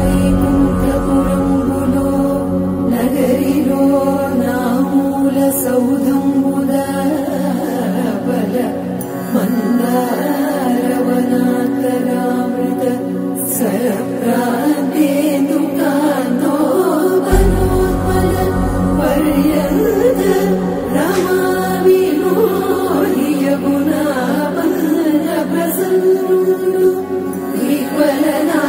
వైకుంఠపురంబులో నగరిలో నామూల సౌధంబుద బల మందారవనాతరామృత సరప్రాంతేందుకాంతో బలోత్పల పర్యంత రమావిలోహియగుణాపన్న ప్రసన్నుడు విఫలనారేంద్రము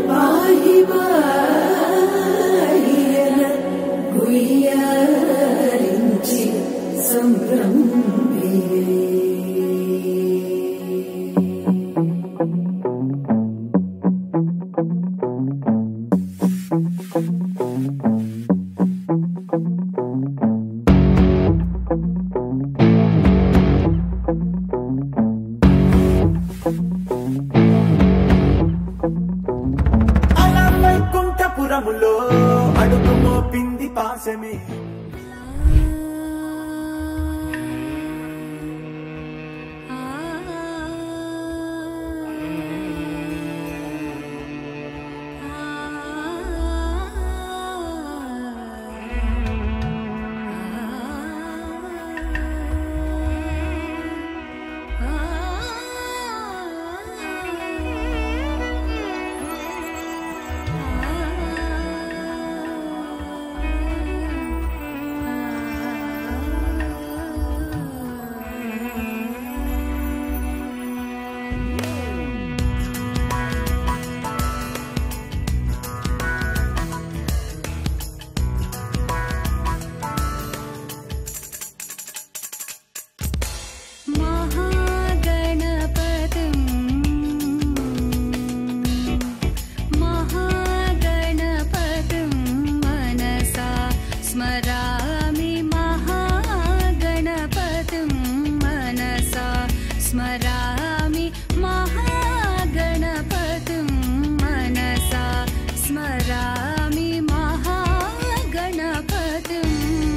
పాహి పాహియన గుయ్యారించి సంభ్రమే. వైకుంఠపురములో అడుగు మోపింది పాశమే. स्मरामि महागणपतिं मनसा स्मरामि महागणपतिं मनसा स्मरामि महागणपतिं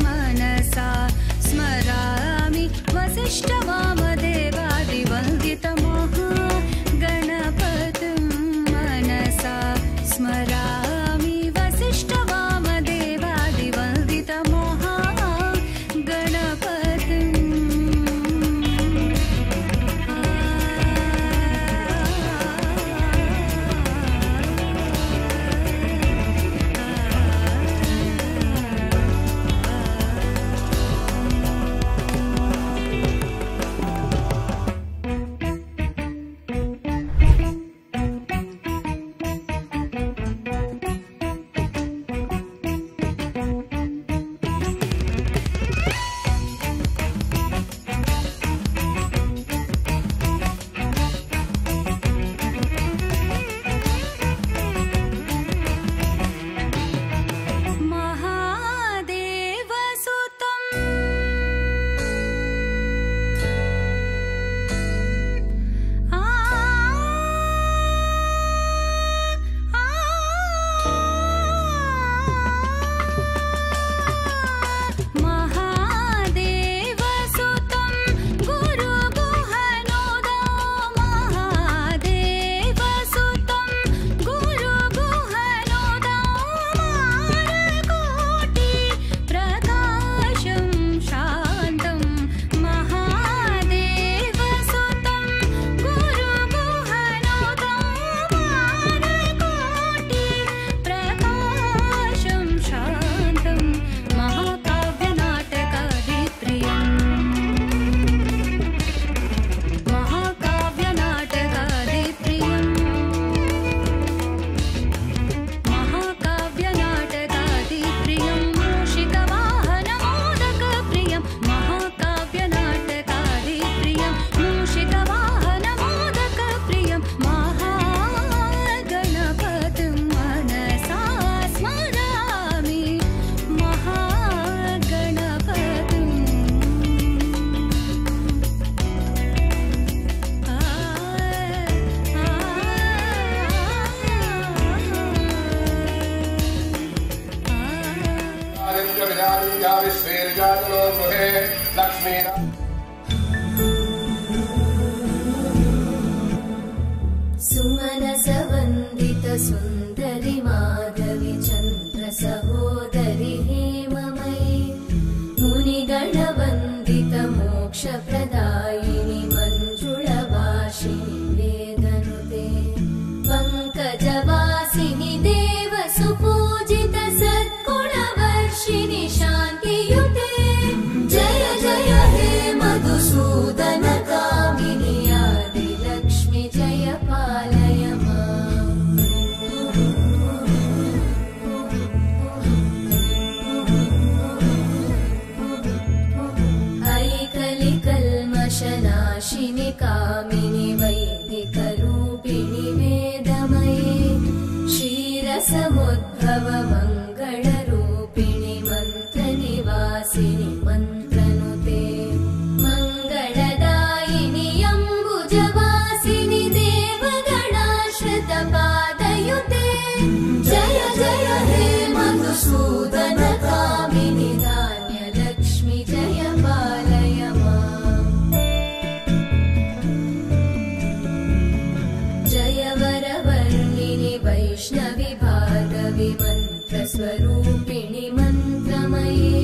मनसा स्मरामि वसिष्ठवामदेवादिवन्दितमहागणपतिं मनसा स्मरामि सुमनसवन्दे सुन्दरि माधवि चन्द्र सहोदरि हेममयि मुनिगणवन्दित मोक्षप्रदायिनि मञ्जुळभाषिणि वेदनुते पङ्कजवासिनि देव सुपूजित सद्गुणवर्षिणि शान्तियुते जय जय हे मधुसूदन कामिनि आदिलक्ष्मि जय पालय माम् ऐकलिकल्मषनाशिनि कामिनि वैदिकरूपिणि वेदमये क्षीरसमुद्भव मङ्गलरूपिणि मन्त्रनिवासिनि मन्त्रनुते मङ्गलदायिनि अम्बुजवासिनि देवगणाश्रितपादयुते जय जय हे मधुसूदन कामिनि धान्यलक्ष्मि जय पालय माम् जय वरवर्णिनि वैष्णवि भार्गवि मन्त्रस्वरूपिणि मन्त्रमये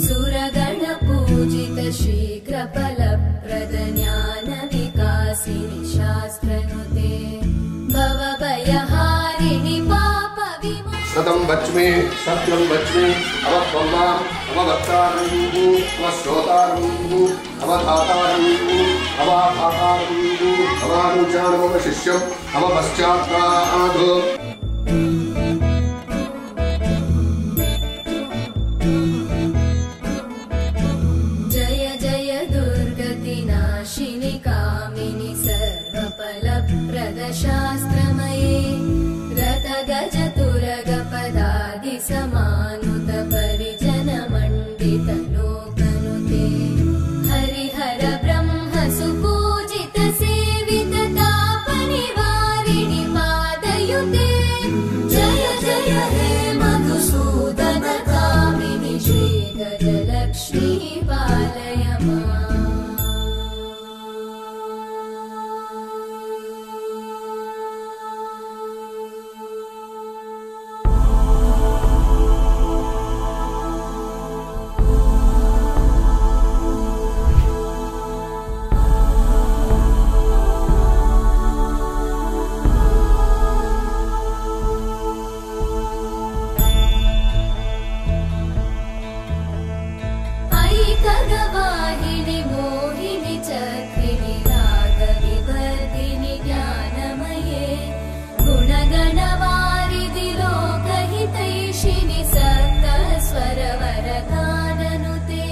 सुरगणपूजित शीघ्रफलप्रद ज्ञानविकासिनि शास्त्रनुते भवभयहारिणि सतं वच्मि सत्यं वच्मि अवत्वल्लाम् अववक्तारम् अवश्रोतारम् अवधातारम् अवाधातारम् अवानुजानमवशिष्यम् अवपश्चात्ताद् जय जय दुर्गतिनाशिनि कामिनि सर्वफलप्रदशास्त्रमये रथगजतुरगपदादिसमानुत परिजनमण्डित लोकनुते हरिहर ब्रह्म सुपूजित सेवित तापनिवारिणि पादयुते जय जय हे मधुसूदन कामिनि श्रीगजलक्ष्मी पालय माम् ऐकगवाहिनि मोहिनि चक्रिणि रागविवर्धिनि ज्ञानमये गुणगणवारिधि लोकहितैषिणि सप्तस्वरवरगाननुते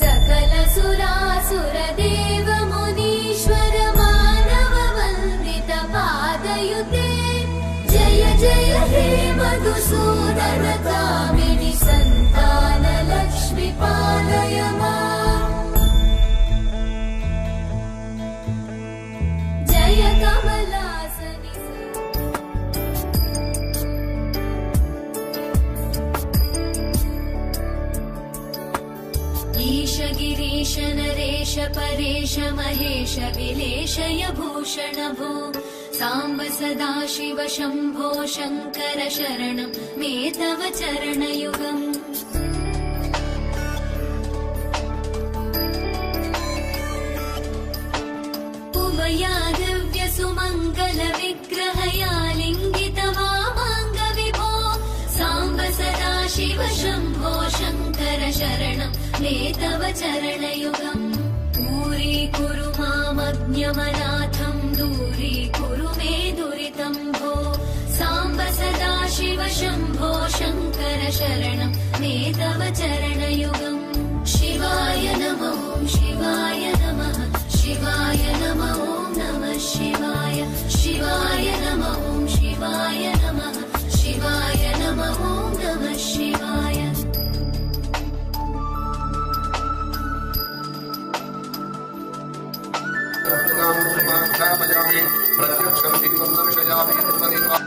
सकल सुरासुरदेव मुनीश्वर मानववन्दित पादयुते जय जय हे मधुसूदन कामिनि सन्तानलक्ष्मि पालय माम् जय कमलासनि ईश गिरीश नरेश परेश महेश विलेशय भूषण भो साम्ब सदाशिव शम्भो शङ्कर शरणं मे तव चरणयुगम् उमया दिव्य सुमङ्गल विग्रहया लिङ्गित वामाङ्ग विभो साम्ब सदाशिव शम्भो शङ्कर शरणं मे तव चरणयुगम् दूरीकुरु मामज्ञमनाथं दूरीकुरु मे दुरितं भो साम्ब सदाशिव शम्भो शङ्कर शरणं मे तव चरणयुगम् शिवाय नमो शिवाय नमः शिवाय नमो नमः शिवाय शिवाय नमो शिवाय नमः शिवाय नमो नमः शिवाय प्रत्यक्षं दिवं दर्शयामि तन्मनिर्वा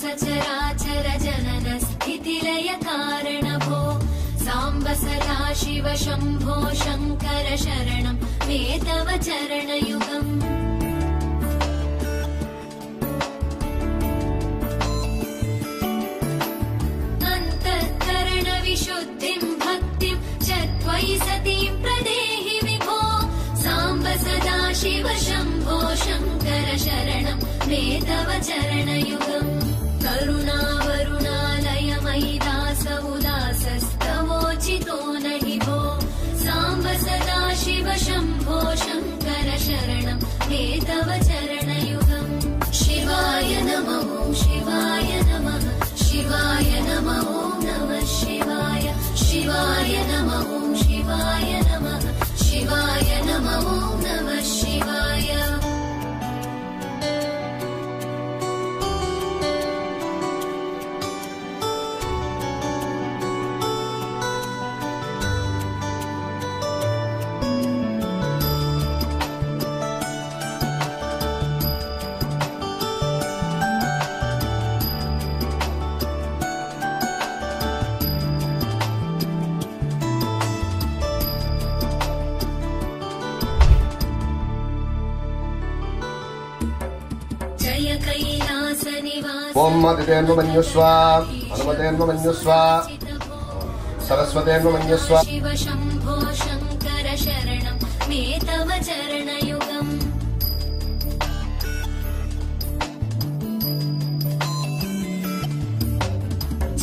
सचराचर जनन स्थितिलय कारणभो साम्ब सदा शिव शम्भो शङ्कर शरणं मे तव चरणयुगम् अन्तःकरणविशुद्धिं भक्तिं च त्वयि सतीं प्रदेहि विभो साम्ब सदा शिव शम्भो शङ्कर शरणं मे तव चरणयुगम् करुणावरुणालय मयि दास उदासस्तवोचितो न हि भो साम्ब सदा शिव शम्भो शङ्कर शरणं मे तव चरणयुगम् शिवाय नमः शिवाय नमः शिवाय नमः नमः शिवाय शिवाय नमः शिवाय नमः शिवाय नमः नमः शिवाय ओम मदितेन्वमन्युस्वा हनुमतेन्वमन्युस्वा सरस्वतेन्वमन्युस्वा शिव शम्भो शङ्कर शरणं मे तव चरणयुगम्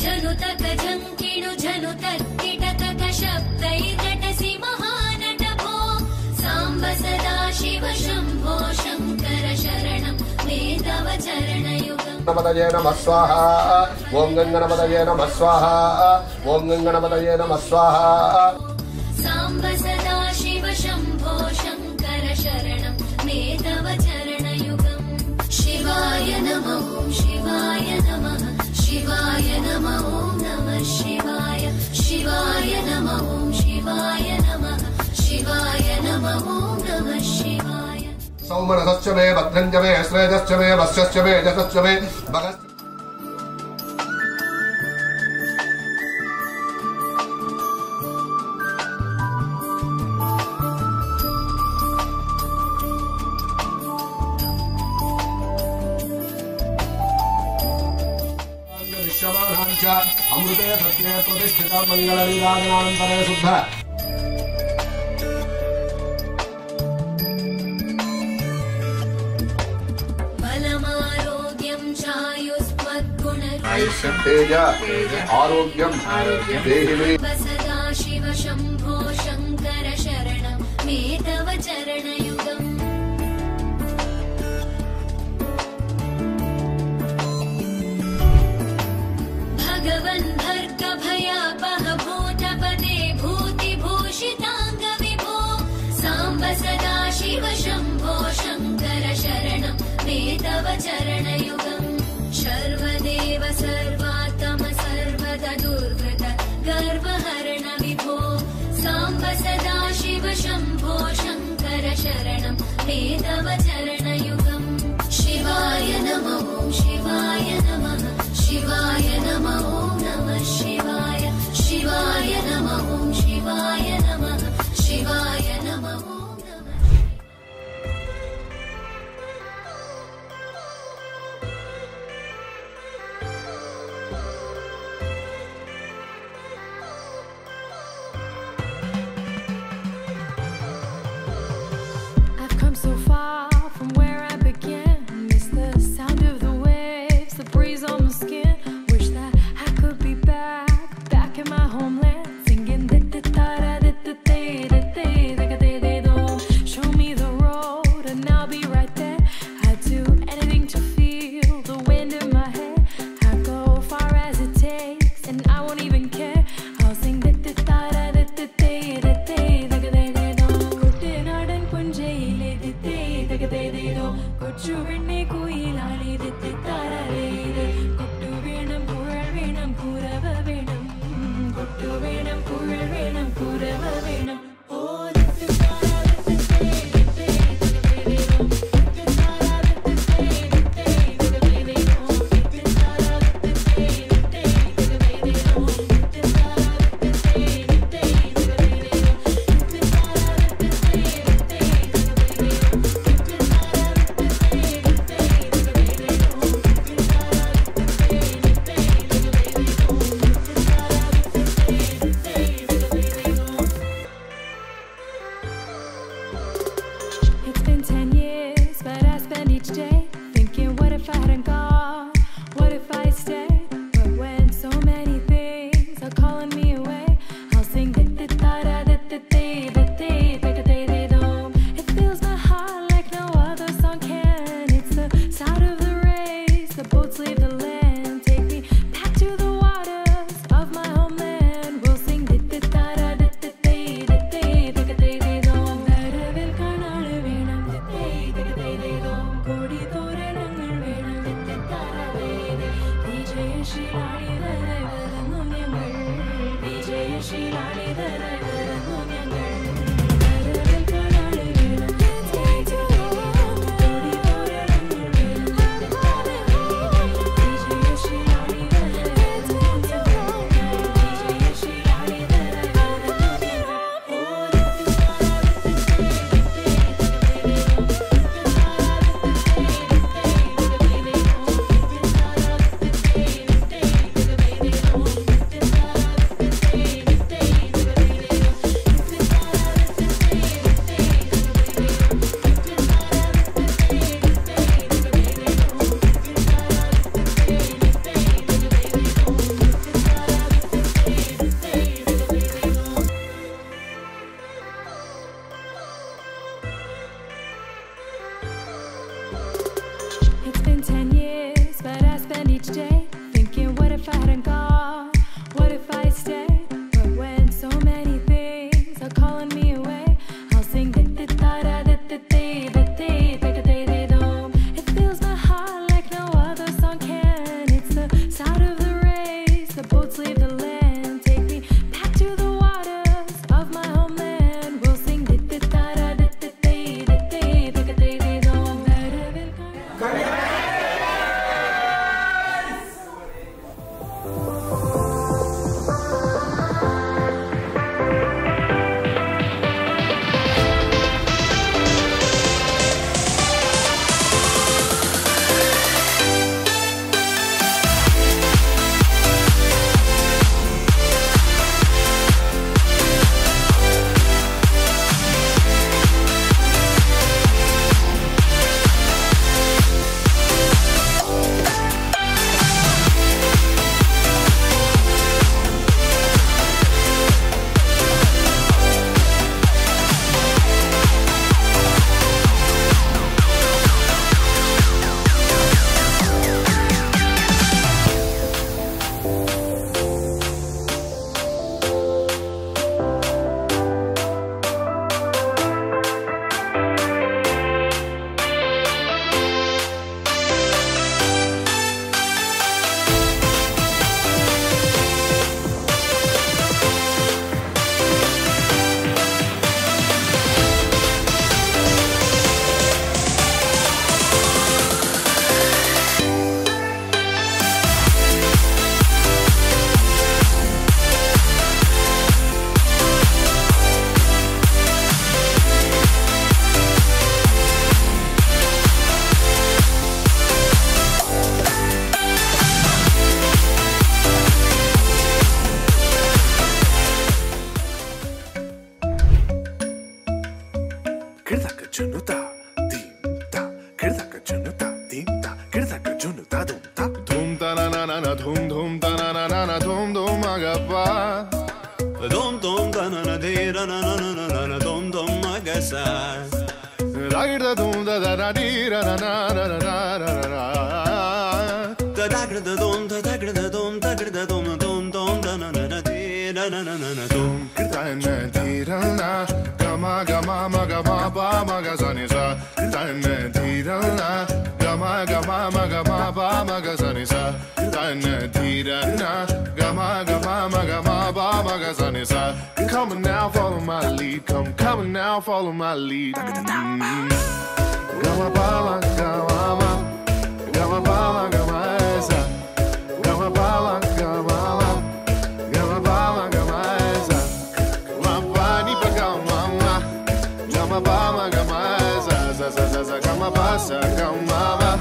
झनुतक झङ्किणु झनुतक्किटतक शब्दैर्नटसि महानटभो साम्ब सदा शिव शम्भो शङ्कर शरणं मे तव चरणयुगम् गणपतये नमः स्वाहा ओम गणपतये नमः स्वाहा ओम गणपतये नमः स्वाहा साम्ब सदा शिव शम्भो शङ्कर शरणं मे तव चरणयुगम् शिवाय नमः शिवाय नमः शिवाय नमः नमः शिवाय शिवाय नमः शिवाय नमः शिवाय नमः नमः शिवाय सौमनसश्च मे भद्रञ्च मे श्रेयश्च मे वश्यश्च मे यशश्च मे भगश्च अमृते सत्ये प्रतिष्ठिता मंगलनीराजनानन्तरे शुद्ध आरोग्यम देहि मे सदा शिव शम्भो शङ्कर शरणं मे तव चरणयुगम् भगवन् भर्ग भयापह भूतपदे भूतिभूषिताङ्ग विभो साम्ब सदा शिव शम्भो शङ्कर शरणं मे तव चरणयुगम् सर्वदेव सर्वात्म सर्वदा दुर्वृत गर्वहरण विभो साम्ब सदा शिव शम्भो शङ्कर शरणं मे तव चरणयुगम् शिवाय नमः शिवाय नमः शिवाय नमः नमः शिवाय शिवाय नमः शिवाय नमः शिवाय नमः नमः I've come so far from where I began. Miss the sound of the waves, the breeze on my skin. Wish that I could be back in my homeland, singing show me the road and I'll be right there. I'd do anything to feel the wind in my hair. I'd go far as it takes and I won't even care. I'll sing കൊച്ചു വെണ്ണെ കുയിലാളി കൊട്ടു വേണം കുഴൽ വേണം കുരവ വേണം കൊട്ടു വേണം കുഴൽ വേണം കുരവ വേണം if I hadn't gone? What if I stayed? But when so many things are calling me away, I'll sing it fills my heart like no other song can. It's the sound of the rays, the boats leave the land. Take me back to the waters of my homeland. We'll sing It's been 10 years, but I spend each day thinking, what if I hadn't gone? What if I stayed? But when so many things are calling me away, I'll sing it fills my heart like no other song can. It's the sound of the rays, the boats leave the land. Take me back to the waters of my homeland. We'll sing Come on now, follow my lead. Come on now, follow my lead. Gama bala, gama, gama bala, gama esa. Gama bala, gama, gama bala, gama esa. Gama bani pa gama, gama bala, gama esa. Za, gama basa, gama.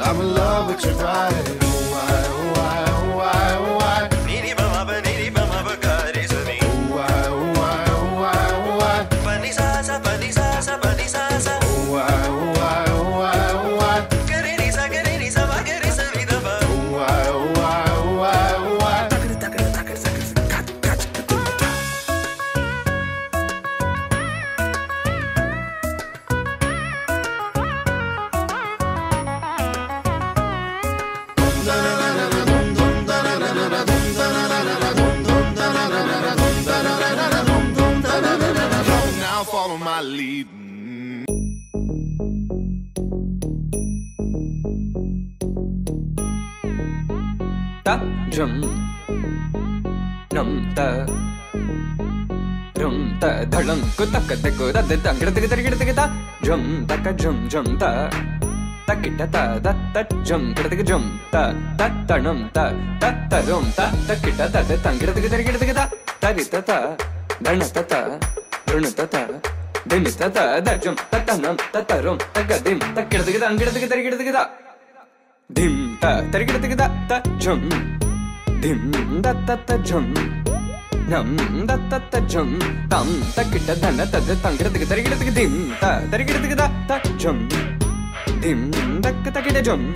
I'm in love with your body. my lead. Ta jum nam ta rum ta dhalam ku tak de ku da de tang gid gid ta jum ta ka jum jum ta ta kita ta da ta jum gid jum ta ta tanam ta ta rum ta ta kita ta de tang gid ta ta ri ta ta dana ta ta run ta ta dim ta ta da jum ta tanam ta rum ta ka dim ta gid ta dim ta gid ta jum dim da ta jum nam da ta jum tam ta kita dana ta de tang gid dim ta gid ta jum dim da ta kita jum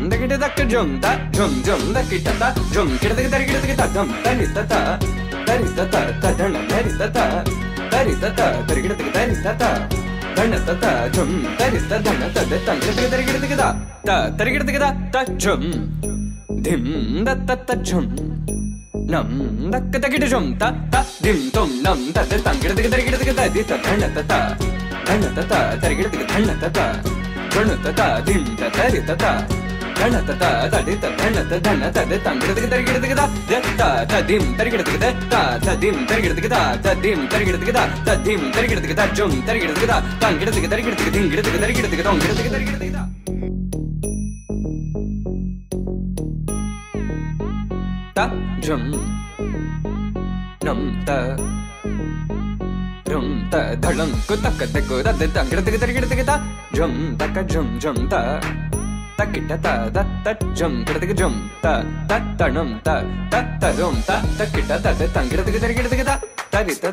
da kita da jum ta jum da kita ta jum gid ta dum ta ni ta ta dana ta ri ta gid ta dana ta jum ta ri ta dana ta de tang gid ta jum dim da ta jum nam da ta gid jum ta dim tum nam ta de tang gid ta di ta dana ta gid dana ta jun ta dim ta ri ta dana ta di ta dana ta de tang gid ta dim ta gid ta dim ta gid ta dim ta gid ta jum ta gid tang gid ding gid dong gid ta jum nam ta rum ta dhalam ku tak de ku da de tang gid ta jum ta ka jum ta ta kita ta da ta jum jum ta tanam ta rum ta kita ta de tang gid ta ri ta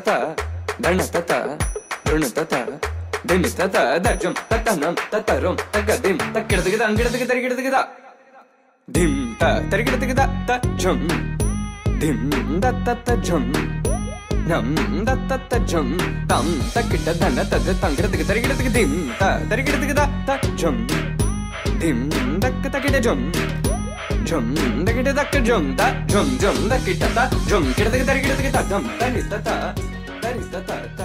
dana ta run ta dim ta da jum ta tanam ta rum ta ka dim ta gid ta dim ta gid ta jum dim da ta jum nam da ta jum tam ta kita dana ta de tang gid dim ta gid ta jum dim da ta kita jum da kita da jum ta jum da kita ta jum gid ta dum ta ni ta